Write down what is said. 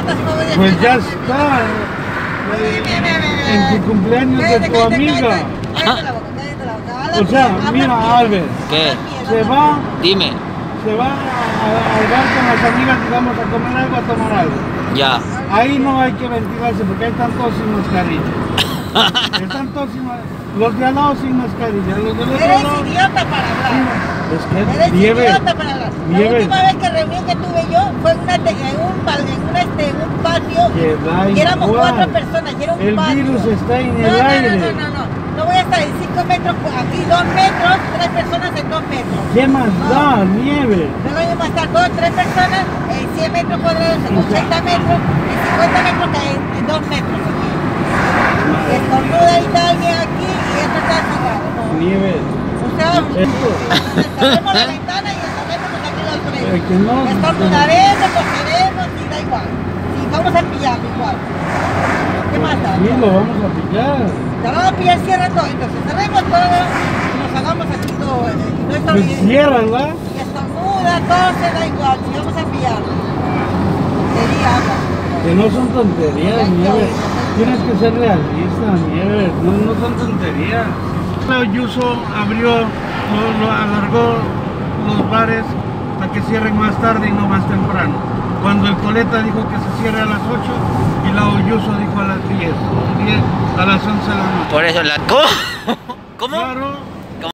importa si me voy de Pues fiesta? ya está. En tu cumpleaños de tu amiga. Cállate la boca, cállate la boca. Habla O sea, bien, mira, habla Albert, bien, ¿Qué? habla bien, se habla va, bien. Dime. se va al bar con las amigas, digamos, a comer algo, a tomar algo. Ya. Ahí no hay que ventilarse porque ahí están todos sin mascarilla. Están todos sin mascarilla. Los de al lado sin mascarilla, los del otro Eres lado. idiota para hablar. Es que Eres nieve. idiota para hablar. La Nieve. última vez que reunión que tuve yo fue en un patio Que da y éramos igual. 4 personas y era un El patio. virus está en No, el aire. No voy a estar en 5 metros, aquí 2 metros, 3 personas en 2 metros. ¿Qué más da? Nieve. Luego vamos a estar 2, 3 personas en 100 metros cuadrados, en 80 metros, en 50 metros, en 2 metros aquí. Estornuda alguien aquí y esto está cerrado. No. Nieve. O sea, cerremos la ventana y cerremos aquí los Es que no. estornudaremos, toseremos y da igual. Sí, vamos a pillarlo igual. ¿Qué más da? Sí, lo vamos a pillar. Te vamos a pillar, cierra todo. Entonces cerremos todo y nos hagamos aquí todo. No Pues ciérrala. y estornuda, todo se da igual. Si vamos a pillarlo. Sería agua. Que no son tonterías, Nieves. Tienes que ser realista, Nieves. No son tonterías. Ayuso abrió, alargó los bares para que cierren más tarde y no más temprano. Cuando el Coleta dijo que se cierre a las 8 y la Ayuso dijo a las 10, a las 11 de la noche. Por eso la... ¿Cómo? ¿Cómo? Claro.